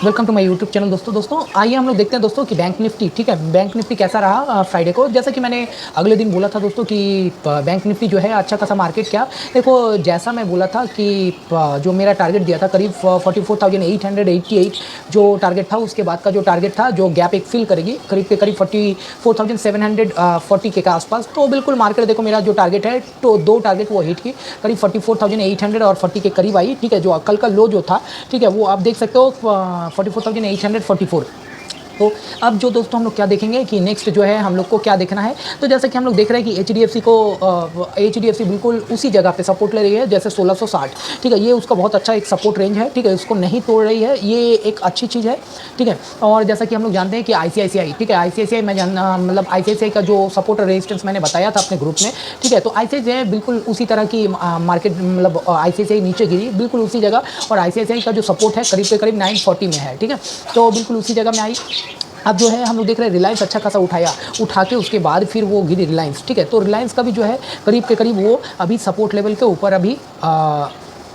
Welcome to my YouTube channel. दोस्तों आइए हम लोग देखते हैं दोस्तों कि बैंक निफ्टी, ठीक है, बैंक निफ्टी कैसा रहा फ्राइडे को। जैसा कि मैंने अगले दिन बोला था दोस्तों कि बैंक निफ्टी जो है अच्छा खासा मार्केट क्या, देखो जैसा मैं बोला था कि जो मेरा टारगेट दिया था करीब 44,888 जो टारगेट था, उसके बाद का जो टारगेट था जो गैप एक फिल करेगी करीब के करीब 44,740 के आसपास। तो बिल्कुल मार्केट देखो मेरा जो टारगेट है तो दो टारगेट वो हिट की, करीब 44,800 और 40 के करीब आई, ठीक है। जो कल का लो जो था, ठीक है, वो आप देख सकते हो 44,844। तो अब जो दोस्तों हम लोग क्या देखेंगे कि नेक्स्ट जो है हम लोग को क्या देखना है। तो जैसे कि हम लोग देख रहे हैं कि एचडीएफसी बिल्कुल उसी जगह पे सपोर्ट ले रही है जैसे 1660, ठीक है। ये उसका बहुत अच्छा एक सपोर्ट रेंज है, ठीक है, उसको नहीं तोड़ रही है, ये एक अच्छी चीज़ है, ठीक है। और जैसा कि हम लोग जानते हैं कि आईसीआईसीआई, ठीक है, आईसीआईसीआई मैं मतलब आईसीआईसीआई का जो सपोर्ट रेजिस्टेंस मैंने बताया था अपने ग्रुप में, ठीक है। तो आईसीआईसीआई बिल्कुल उसी तरह की मार्केट, मतलब आईसीआईसीआई नीचे गिरी बिल्कुल उसी जगह, और आईसीआईसीआई का जो सपोर्ट है करीब के करीब 940 में है, ठीक है। तो बिल्कुल उसी जगह में आई। अब जो है हम लोग देख रहे हैं रिलायंस अच्छा खासा उठा के उसके बाद फिर वो गिरी रिलायंस, ठीक है। तो रिलायंस का भी जो है करीब के करीब वो अभी सपोर्ट लेवल के ऊपर अभी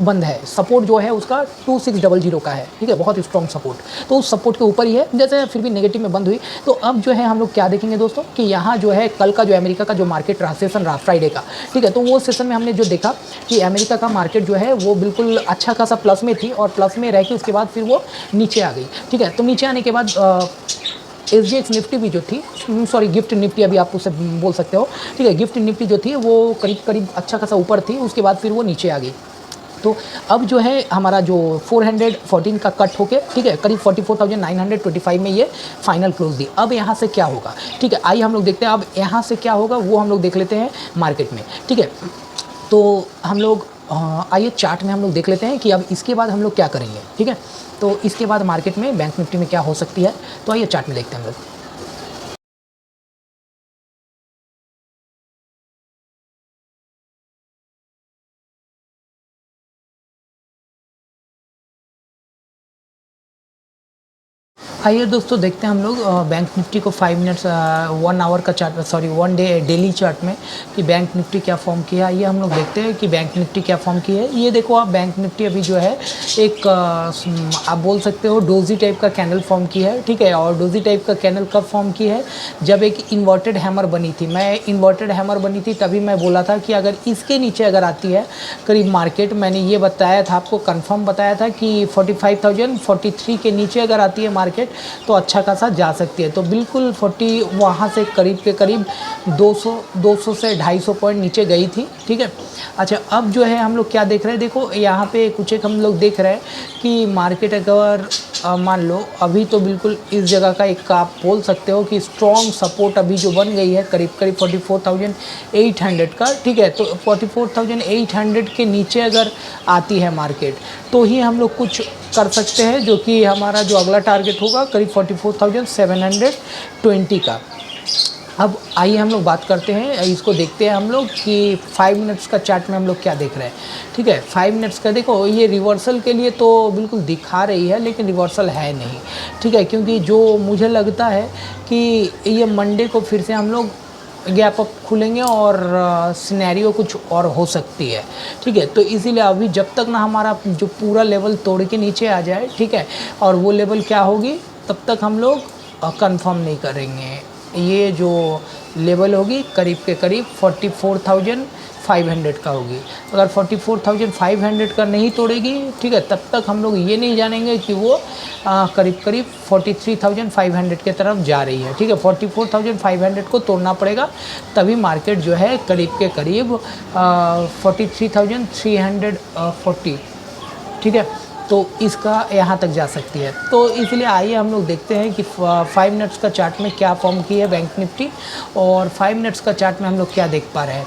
बंद है। सपोर्ट जो है उसका 2600 का है, ठीक है, बहुत स्ट्रॉन्ग सपोर्ट। तो उस सपोर्ट के ऊपर ही है, जैसे फिर भी नेगेटिव में बंद हुई। तो अब जो है हम लोग क्या देखेंगे दोस्तों कि यहाँ जो है कल का जो अमेरिका का जो मार्केट रहा सेशन रहा फ्राइडे का, ठीक है। तो वो सेशन में हमने जो देखा कि अमेरिका का मार्केट जो है वो बिल्कुल अच्छा खासा प्लस में थी, और प्लस में रह के उसके बाद फिर वो नीचे आ गई, ठीक है। तो नीचे आने के बाद SGX निफ्टी भी जो थी, सॉरी गिफ्ट निफ्टी अभी आप उसे बोल सकते हो, ठीक है, गिफ्ट निफ्टी जो थी वो करीब करीब अच्छा खासा ऊपर थी, उसके बाद फिर वो नीचे आ गई। तो अब जो है हमारा जो 414 का कट होके, ठीक है, करीब 44,925 में ये फाइनल क्लोज दी। अब यहाँ से क्या होगा, ठीक है, आइए हम लोग देखते हैं अब यहाँ से क्या होगा, वो हम लोग देख लेते हैं मार्केट में, ठीक है। तो हम लोग आइए चार्ट में हम लोग देख लेते हैं कि अब इसके बाद हम लोग क्या करेंगे, ठीक है। तो इसके बाद मार्केट में बैंक निफ्टी में क्या हो सकती है, तो आइए चार्ट में देखते हैं हम लोग। आइए दोस्तों देखते हैं हम लोग बैंक निफ्टी को 5 मिनट्स 1 आवर का chart, sorry 1 day daily chart में कि बैंक निफ्टी क्या फॉर्म किया है। ये हम लोग देखते हैं कि बैंक निफ्टी क्या फॉर्म की है। ये देखो आप, बैंक निफ्टी अभी जो है एक आप बोल सकते हो डोजी टाइप का कैंडल फॉर्म की है, ठीक है। और डोजी टाइप का कैंडल कब फॉर्म की है, जब एक इन्वर्टेड हैमर बनी थी। मैं इन्वर्टेड हैमर बनी थी तभी मैं बोला था कि अगर इसके नीचे अगर आती है करीब मार्केट, मैंने ये बताया था आपको, कंफर्म बताया था कि 45,043 के नीचे अगर आती है मार्केट तो अच्छा खासा जा सकती है। तो बिल्कुल 40 वहाँ से करीब के करीब 200 से 250 पॉइंट नीचे गई थी, ठीक है। अच्छा अब जो है हम लोग क्या देख रहे हैं, देखो यहाँ पे कुछ एक हम लोग देख रहे हैं कि मार्केट अगर मान लो अभी तो बिल्कुल इस जगह का एक आप बोल सकते हो कि स्ट्रॉन्ग सपोर्ट अभी जो बन गई है करीब करीब 44,800 का, ठीक है। तो 44,800 के नीचे अगर आती है मार्केट तो ही हम लोग कुछ कर सकते हैं, जो कि हमारा जो अगला टारगेट होगा करीब 44,720 का। अब आइए हम लोग बात करते हैं, इसको देखते हैं हम लोग कि 5 मिनट्स का चार्ट में हम लोग क्या देख रहे हैं, ठीक है। 5 मिनट्स का देखो ये रिवर्सल के लिए तो बिल्कुल दिखा रही है, लेकिन रिवर्सल है नहीं, ठीक है, क्योंकि जो मुझे लगता है कि ये मंडे को फिर से हम लोग गैप अप खुलेंगे और सिनेरियो कुछ और हो सकती है, ठीक है। तो इसीलिए अभी जब तक ना हमारा जो पूरा लेवल तोड़ के नीचे आ जाए, ठीक है, और वो लेवल क्या होगी तब तक हम लोग कंफर्म नहीं करेंगे। ये जो लेवल होगी करीब के करीब 44,500 का होगी। अगर 44,500 का नहीं तोड़ेगी, ठीक है, तब तक हम लोग ये नहीं जानेंगे कि वो करीब करीब 43,500 के तरफ जा रही है, ठीक है। 44,500 को तोड़ना पड़ेगा तभी मार्केट जो है करीब के करीब 43,340, ठीक है, तो इसका यहाँ तक जा सकती है। तो इसलिए आइए हम लोग देखते हैं कि 5 मिनट्स का चार्ट में क्या फॉर्म की है बैंक निफ्टी, और 5 मिनट्स का चार्ट में हम लोग क्या देख पा रहे हैं।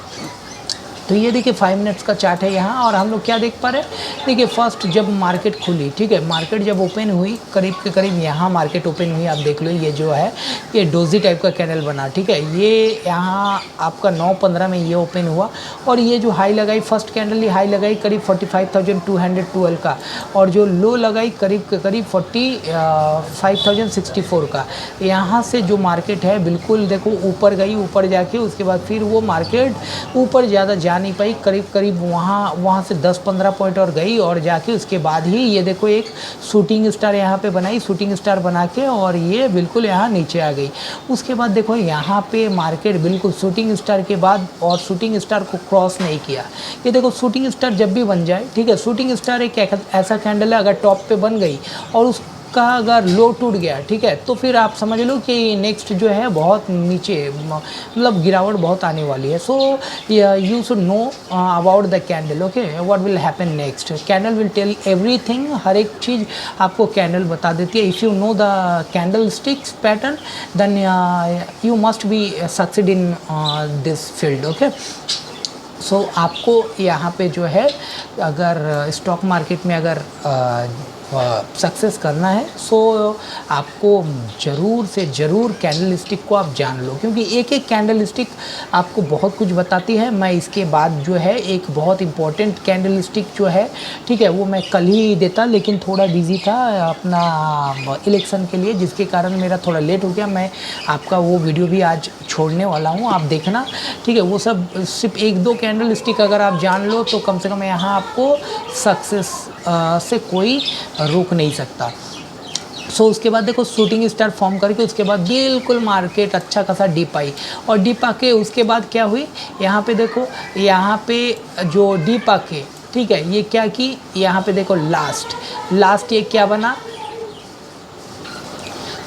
तो ये देखिए 5 मिनट्स का चार्ट है यहाँ, और हम लोग क्या देख पा रहे हैं, देखिए फर्स्ट जब मार्केट खुली, ठीक है, मार्केट जब ओपन हुई करीब के करीब यहाँ मार्केट ओपन हुई, आप देख लो ये जो है ये डोजी टाइप का कैंडल बना, ठीक है। ये यहाँ आपका 9:15 में ये ओपन हुआ, और ये जो हाई लगाई फर्स्ट कैंडल, ये हाई लगाई करीब 45,212 का, और जो लो लगाई करीब के करीब 45,064 का। यहाँ से जो मार्केट है बिल्कुल देखो ऊपर गई, ऊपर जाके उसके बाद फिर वो मार्केट ऊपर ज़्यादा जा नहीं पाई, करीब करीब वहाँ से 10-15 पॉइंट और गई और जाके उसके बाद ही ये देखो एक शूटिंग स्टार यहाँ पे बनाई, शूटिंग स्टार बना के और ये बिल्कुल यहाँ नीचे आ गई। उसके बाद देखो यहाँ पे मार्केट बिल्कुल शूटिंग स्टार के बाद और शूटिंग स्टार को क्रॉस नहीं किया। ये देखो शूटिंग स्टार जब भी बन जाए, ठीक है, शूटिंग स्टार एक ऐसा कैंडल है, अगर टॉप पे बन गई और उसका अगर लो टूट गया, ठीक है, तो फिर आप समझ लो कि नेक्स्ट जो है बहुत नीचे, मतलब गिरावट बहुत आने वाली है। So you should know about the candle, okay, what will happen next. Candle will tell everything, हर एक चीज़ आपको कैंडल बता देती है। If you know the candle sticks pattern then you must be succeed in this field, okay. So आपको यहाँ पे जो है अगर स्टॉक मार्केट में अगर सक्सेस करना है, सो आपको ज़रूर से ज़रूर कैंडल स्टिक को आप जान लो, क्योंकि एक एक कैंडल स्टिक आपको बहुत कुछ बताती है। मैं इसके बाद जो है एक बहुत इम्पॉर्टेंट कैंडल स्टिक जो है, ठीक है, वो मैं कल ही देता, लेकिन थोड़ा बिजी था अपना इलेक्शन के लिए, जिसके कारण मेरा थोड़ा लेट हो गया। मैं आपका वो वीडियो भी आज छोड़ने वाला हूँ, आप देखना, ठीक है। वो सब सिर्फ एक दो कैंडल स्टिक अगर आप जान लो तो कम से कम यहाँ आपको सक्सेस से कोई रोक नहीं सकता। सो उसके बाद देखो शूटिंग स्टार फॉर्म करके उसके बाद बिल्कुल मार्केट अच्छा खासा डीप आई और डीप आके उसके बाद क्या हुई, यहाँ पे देखो, यहाँ पे जो डीप आके, ठीक है, ये क्या की, यहाँ पे देखो लास्ट ये क्या बना,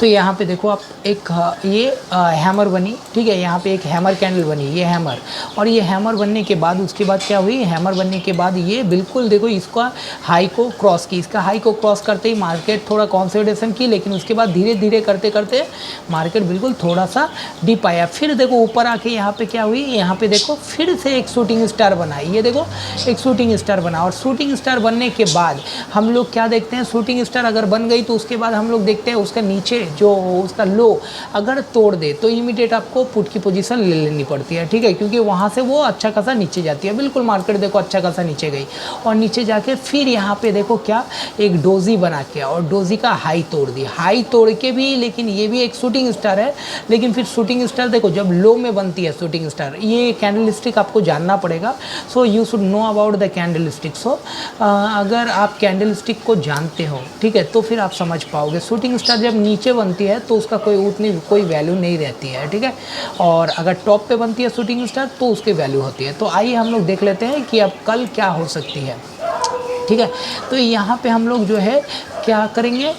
तो यहाँ पे देखो आप एक ये हैमर बनी, ठीक है, यहाँ पे एक हैमर कैंडल बनी, ये हैमर, और ये हैमर बनने के बाद उसके बाद क्या हुई, हैमर बनने के बाद ये बिल्कुल देखो इसका हाई को क्रॉस की, इसका हाई को क्रॉस करते ही मार्केट थोड़ा कंसोलिडेशन की, लेकिन उसके बाद धीरे धीरे करते करते मार्केट बिल्कुल थोड़ा सा डीप आया। फिर देखो ऊपर आके यहाँ पे क्या हुई, यहाँ पे देखो फिर से एक शूटिंग स्टार बना, ये देखो एक शूटिंग स्टार बना, और शूटिंग स्टार बनने के बाद हम लोग क्या देखते हैं, शूटिंग स्टार अगर बन गई तो उसके बाद हम लोग देखते हैं उसका नीचे जो उसका लो अगर तोड़ दे तो इमीडिएट आपको पुट की पोजीशन ले लेनी पड़ती है, ठीक है, क्योंकि वहाँ से वो अच्छा खासा नीचे जाती है। बिल्कुल मार्केट देखो अच्छा खासा नीचे गई और नीचे जाके फिर यहाँ पे देखो क्या एक डोजी बना के और डोजी का हाई तोड़ दी, हाई तोड़ के भी, लेकिन ये भी एक शूटिंग स्टार है, लेकिन फिर शूटिंग स्टार देखो जब लो में बनती है शूटिंग स्टार, ये कैंडल स्टिक आपको जानना पड़ेगा। So you should know about the candle stick. So अगर आप कैंडल स्टिक को जानते हो, ठीक है, तो फिर आप समझ पाओगे। शूटिंग स्टार जब नीचे बनती है तो उसका कोई वैल्यू नहीं रहती है, ठीक है, और अगर टॉप पे बनती है शूटिंग स्टार तो उसकी वैल्यू होती है। तो आइए हम लोग देख लेते हैं कि अब कल क्या हो सकती है, ठीक है। तो यहाँ पे हम लोग जो है क्या करेंगे,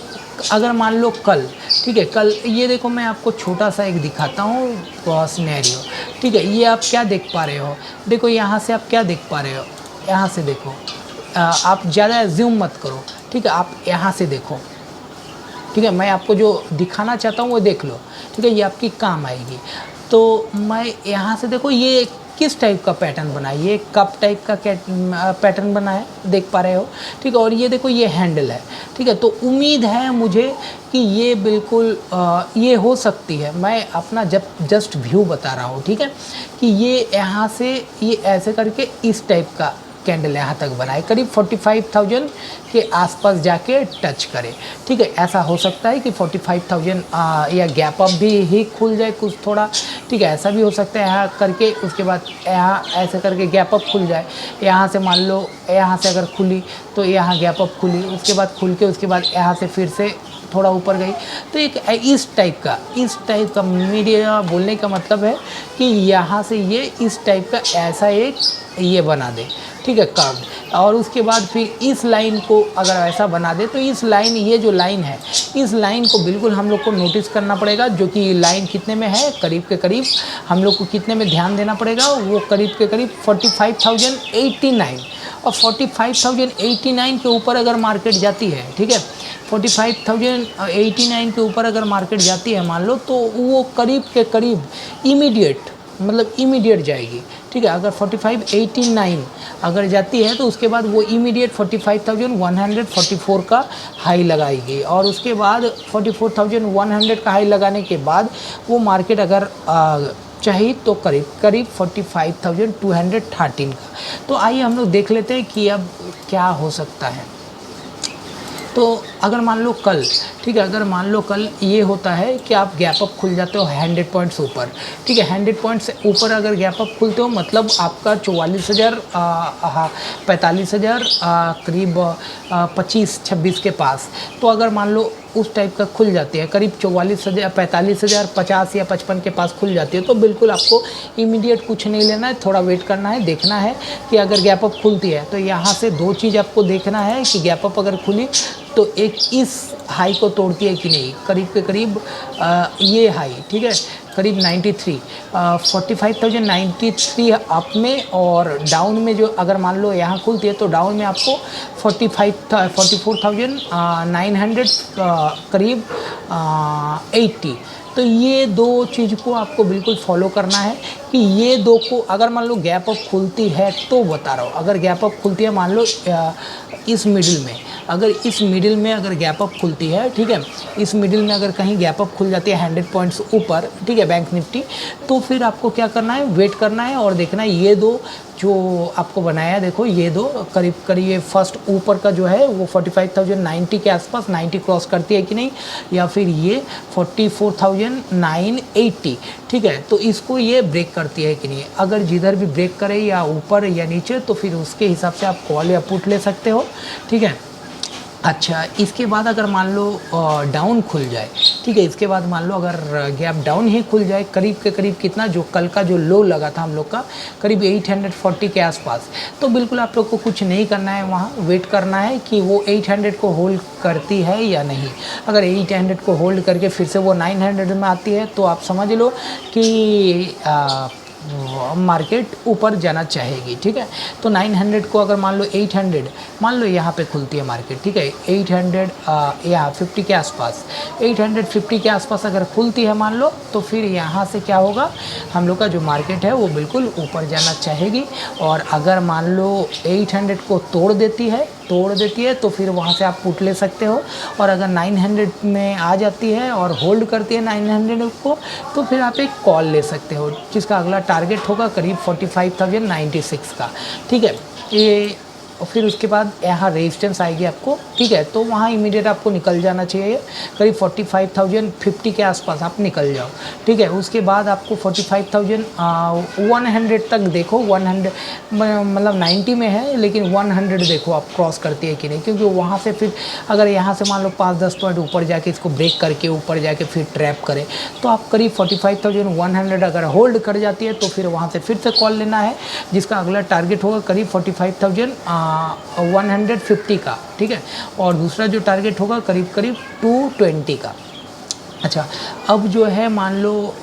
अगर मान लो कल, ठीक है, कल ये देखो मैं आपको छोटा सा एक दिखाता हूँ सिनेरियो, ठीक है, ये आप क्या देख पा रहे हो, देखो यहाँ से आप क्या देख पा रहे हो, यहाँ से देखो, आप ज़्यादा ज़ूम मत करो, ठीक है, आप यहाँ से देखो, ठीक है, मैं आपको जो दिखाना चाहता हूँ वो देख लो, ठीक है, ये आपकी काम आएगी। तो मैं यहाँ से देखो ये किस टाइप का पैटर्न बना है, ये कप टाइप का पैटर्न बना है, देख पा रहे हो, ठीक है, और ये देखो ये हैंडल है, ठीक है। तो उम्मीद है मुझे कि ये बिल्कुल ये हो सकती है, मैं अपना जस्ट व्यू बता रहा हूँ, ठीक है, कि ये यहाँ से ये ऐसे करके इस टाइप का कैंडल यहाँ तक बनाए, करीब 45,000 के आसपास जाके टच करे, ठीक है। ऐसा हो सकता है कि 45,000 या गैप अप भी ही खुल जाए कुछ थोड़ा, ठीक है, ऐसा भी हो सकता है यहाँ करके उसके बाद यहाँ ऐसे करके गैप अप खुल जाए, यहाँ से मान लो यहाँ से अगर खुली तो यहाँ गैप अप खुली, उसके बाद खुल के उसके बाद यहाँ से फिर से थोड़ा ऊपर गई, तो एक इस टाइप का मीडिया बोलने का मतलब है कि यहाँ से ये इस टाइप का ऐसा एक ये बना दे, ठीक है, कर्व, और उसके बाद फिर इस लाइन को अगर ऐसा बना दे तो इस लाइन, ये जो लाइन है, इस लाइन को बिल्कुल हम लोग को नोटिस करना पड़ेगा, जो कि लाइन कितने में है, करीब के करीब हम लोग को कितने में ध्यान देना पड़ेगा, वो करीब के करीब 45,089, और 45,089 के ऊपर अगर मार्केट जाती है, ठीक है, 45,089 के ऊपर अगर मार्केट जाती है मान लो, तो वो करीब के करीब इमीडिएट जाएगी, ठीक है। अगर 4589 अगर जाती है तो उसके बाद वो इमीडिएट 45,144 का हाई लगाएगी, और उसके बाद 44,100 का हाई लगाने के बाद वो मार्केट अगर चाहिए तो करीब 45,213 का। तो आइए हम लोग देख लेते हैं कि अब क्या हो सकता है। तो अगर मान लो कल, ठीक है, अगर मान लो कल ये होता है कि आप गैप अप खुल जाते हो 100 पॉइंट्स ऊपर, ठीक है, 100 पॉइंट्स ऊपर अगर गैप अप खुलते हो मतलब आपका 44,000 45,000 करीब 25-26 के पास। तो अगर मान लो उस टाइप का खुल जाती है, करीब 44,000 45,000 50 या 55 के पास खुल जाती है, तो बिल्कुल आपको इमीडिएट कुछ नहीं लेना है, थोड़ा वेट करना है, देखना है कि अगर गैप अप खुलती है तो यहाँ से दो चीज़ आपको देखना है कि गैप अप अगर खुली तो एक इस हाई को तोड़ती है कि नहीं, करीब के करीब ये हाई, ठीक है, करीब 93 45,093 अप में, और डाउन में जो अगर मान लो यहाँ खुलती है तो डाउन में आपको 44,900 करीब 80। तो ये दो चीज़ को आपको बिल्कुल फॉलो करना है कि ये दो को अगर मान लो गैप अप खुलती है तो बता रहा हूँ, अगर गैप अप खुलती है मान लो इस मिडिल में, अगर इस मिडिल में अगर गैप अप खुलती है, ठीक है, इस मिडिल में अगर कहीं गैप अप खुल जाती है 100 पॉइंट्स ऊपर, ठीक है, बैंक निफ्टी, तो फिर आपको क्या करना है, वेट करना है और देखना है ये दो जो आपको बनाया, देखो ये दो करीब करीब ये फर्स्ट ऊपर का जो है वो 45,090 के आसपास 90 क्रॉस करती है कि नहीं, या फिर ये 44,980, ठीक है, तो इसको ये ब्रेक करती है कि नहीं। अगर जिधर भी ब्रेक करे या ऊपर या नीचे तो फिर उसके हिसाब से आप कॉल या पुट ले सकते हो, ठीक है। अच्छा, इसके बाद अगर मान लो डाउन खुल जाए, ठीक है, इसके बाद मान लो अगर गैप डाउन ही खुल जाए करीब के करीब कितना, जो कल का जो लो लगा था हम लोग का करीब 840 के आसपास, तो बिल्कुल आप लोग को कुछ नहीं करना है, वहाँ वेट करना है कि वो 800 को होल्ड करती है या नहीं। अगर 800 को होल्ड करके फिर से वो 900 में आती है तो आप समझ लो कि मार्केट ऊपर जाना चाहेगी, ठीक है। तो 900 को अगर मान लो 800 मान लो यहाँ पे खुलती है मार्केट, ठीक है, 800 यहाँ 50 के आसपास 850 के आसपास अगर खुलती है मान लो, तो फिर यहाँ से क्या होगा, हम लोग का जो मार्केट है वो बिल्कुल ऊपर जाना चाहेगी। और अगर मान लो 800 को तोड़ देती है तो फिर वहाँ से आप पुट ले सकते हो। और अगर 900 में आ जाती है और होल्ड करती है 900 को, तो फिर आप एक कॉल ले सकते हो जिसका अगला टारगेट होगा करीब 45,096 का, ठीक है। ये और फिर उसके बाद यहाँ रेजिस्टेंस आएगी आपको, ठीक है, तो वहाँ इमीडिएट आपको निकल जाना चाहिए, करीब 45,050 के आसपास आप निकल जाओ, ठीक है। उसके बाद आपको 45,100 तक देखो, 100 मतलब 90 में है लेकिन 100 देखो आप क्रॉस करती है कि नहीं, क्योंकि वहाँ से फिर अगर यहाँ से मान लो 5-10 पॉइंट ऊपर जाके इसको ब्रेक करके ऊपर जाके फिर ट्रैप करे, तो आप करीब 45,100 अगर होल्ड कर जाती है तो फिर वहाँ से फिर से कॉल लेना है, जिसका अगला टारगेट होगा करीब 45,150 का, ठीक है। और दूसरा जो टारगेट होगा करीब करीब 220 का। अच्छा, अब जो है मान लो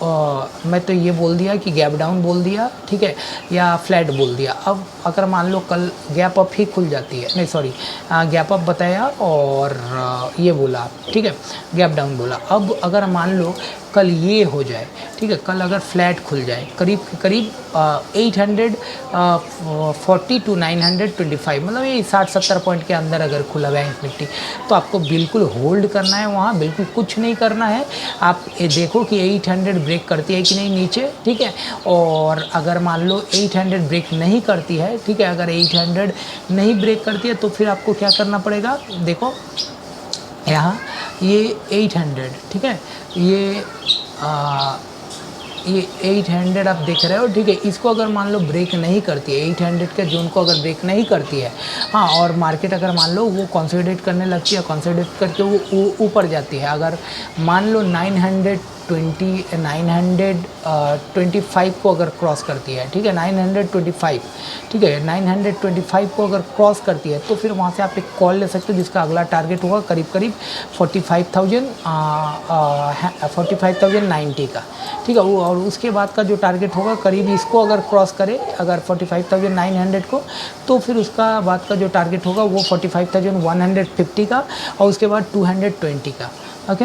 मैं तो ये बोल दिया कि गैप डाउन बोल दिया, ठीक है, या फ्लैट बोल दिया। अब अगर मान लो कल गैप अप ही खुल जाती है, नहीं सॉरी, गैप अप बताया और ये बोला, ठीक है, गैप डाउन बोला। अब अगर मान लो कल ये हो जाए, ठीक है, कल अगर फ्लैट खुल जाए करीब 840 टू 925, मतलब ये 60-70 पॉइंट के अंदर अगर खुला बैंक निफ्टी, तो आपको बिल्कुल होल्ड करना है, वहाँ बिल्कुल कुछ नहीं करना है। आप ये देखो कि 800 ब्रेक करती है कि नहीं नीचे, ठीक है। और अगर मान लो 800 ब्रेक नहीं करती है, ठीक है, अगर 800 नहीं ब्रेक करती है तो फिर आपको क्या करना पड़ेगा, देखो यहाँ ये 800, ठीक है, ये 800 आप देख रहे हो, ठीक है। इसको अगर मान लो ब्रेक नहीं करती है, 800 के जोन को अगर ब्रेक नहीं करती है, हाँ, और मार्केट अगर मान लो वो कंसोलिडेट करने लगती है, कंसोलिडेट करके वो ऊपर जाती है, अगर मान लो 925 को अगर क्रॉस करती है, ठीक है, 925, ठीक है, 925 को अगर क्रॉस करती है तो फिर वहाँ से आप एक कॉल ले सकते हो, जिसका अगला टारगेट होगा करीब करीब 45,090 का, ठीक है। वो और उसके बाद का जो टारगेट होगा करीब इसको अगर क्रॉस करे, अगर 45,900 को, तो फिर उसका बाद का जो टारगेट होगा वो 45,150 का, और उसके बाद 220 का, ओके,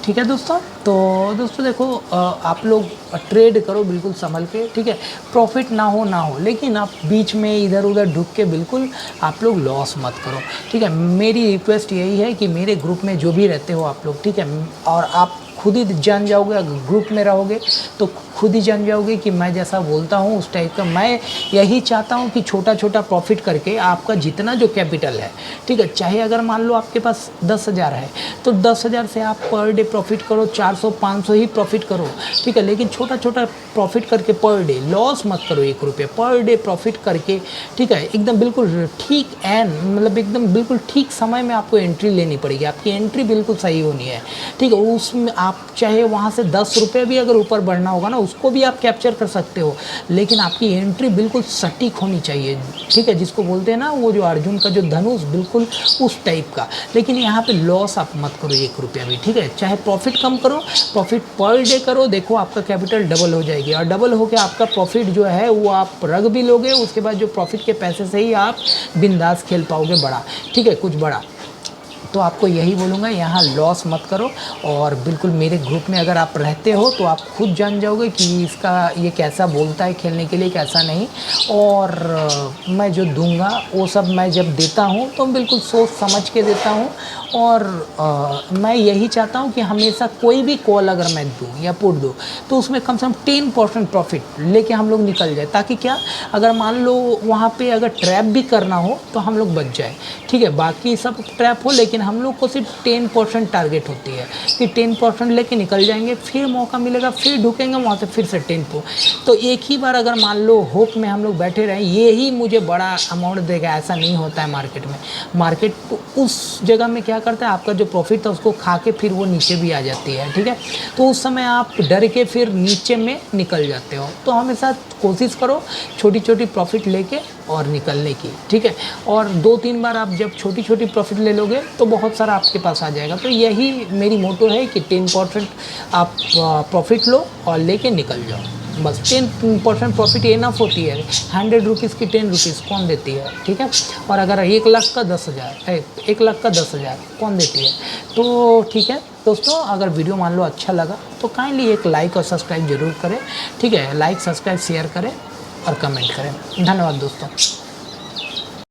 ठीक है दोस्तों। तो दोस्तों देखो, आप लोग ट्रेड करो बिल्कुल संभल के, ठीक है, प्रॉफिट ना हो लेकिन आप बीच में इधर उधर ढुक के बिल्कुल आप लोग लॉस मत करो, ठीक है। मेरी रिक्वेस्ट यही है कि मेरे ग्रुप में जो भी रहते हो आप लोग, ठीक है, और आप खुद ही जान जाओगे, अगर ग्रुप में रहोगे तो खुद ही जान जाओगे कि मैं जैसा बोलता हूँ उस टाइप का। मैं यही चाहता हूँ कि छोटा छोटा प्रॉफिट करके आपका जितना जो कैपिटल है, ठीक है, चाहे अगर मान लो आपके पास 10,000 है तो 10,000 से आप पर डे प्रॉफिट करो, 400-500 ही प्रॉफिट करो, ठीक है, लेकिन छोटा छोटा प्रॉफिट करके पर डे लॉस मत करो। 1 रुपये पर डे प्रॉफिट करके, ठीक है, एकदम बिल्कुल ठीक मतलब एकदम बिल्कुल ठीक समय में आपको एंट्री लेनी पड़ेगी। आपकी एंट्री बिल्कुल सही होनी है, ठीक है। उसमें आप चाहे वहाँ से 10 रुपये भी अगर ऊपर बढ़ना होगा ना, उसको भी आप कैप्चर कर सकते हो, लेकिन आपकी एंट्री बिल्कुल सटीक होनी चाहिए, ठीक है, जिसको बोलते हैं ना वो जो अर्जुन का जो धनुष, बिल्कुल उस टाइप का। लेकिन यहाँ पे लॉस आप मत करो 1 रुपया भी, ठीक है। चाहे प्रॉफिट कम करो, प्रॉफिट पर डे करो, देखो आपका कैपिटल डबल हो जाएगी, और डबल होकर आपका प्रॉफिट जो है वो आप रख भी लोगे। उसके बाद जो प्रॉफिट के पैसे से ही आप बिंदास खेल पाओगे बड़ा, ठीक है, कुछ बड़ा। तो आपको यही बोलूँगा, यहाँ लॉस मत करो। और बिल्कुल मेरे ग्रुप में अगर आप रहते हो तो आप खुद जान जाओगे कि इसका ये कैसा बोलता है खेलने के लिए, कैसा नहीं। और मैं जो दूंगा वो सब मैं जब देता हूँ तो बिल्कुल सोच समझ के देता हूँ। और मैं यही चाहता हूँ कि हमेशा कोई भी कॉल अगर मैं दूँ या पुट दूँ तो उसमें कम से कम 10% प्रॉफिट लेके हम लोग निकल जाए, ताकि क्या, अगर मान लो वहाँ पे अगर ट्रैप भी करना हो तो हम लोग बच जाए, ठीक है। बाकी सब ट्रैप हो, लेकिन हम लोग को सिर्फ 10% टारगेट होती है कि 10% लेके निकल जाएंगे, फिर मौका मिलेगा फिर ढुकेंगे वहाँ से फिर से 10 को। तो एक ही बार अगर मान लो होप में हम लोग बैठे रहें ये ही मुझे बड़ा अमाउंट देगा, ऐसा नहीं होता है मार्केट में। मार्केट उस जगह में क्या करता है, आपका जो प्रॉफिट था उसको खा के फिर वो नीचे भी आ जाती है, ठीक है। तो उस समय आप डर के फिर नीचे में निकल जाते हो। तो हमेशा कोशिश करो छोटी छोटी प्रॉफिट लेके और निकलने की, ठीक है। और 2-3 बार आप जब छोटी छोटी प्रॉफिट ले लोगे तो बहुत सारा आपके पास आ जाएगा। तो यही मेरी मोटो है कि 10% आप प्रॉफिट लो और लेके निकल जाओ, बस। 10% प्रॉफिट इनफ होती है। 100 रुपीज़ की 10 रुपीज़ कौन देती है, ठीक है। और अगर 1 लाख का 10,000, 1 लाख का 10,000 कौन देती है। तो ठीक है दोस्तों, अगर वीडियो मान लो अच्छा लगा तो काइंडली एक लाइक और सब्सक्राइब जरूर करें, ठीक है। लाइक, सब्सक्राइब, शेयर करें और कमेंट करें। धन्यवाद दोस्तों।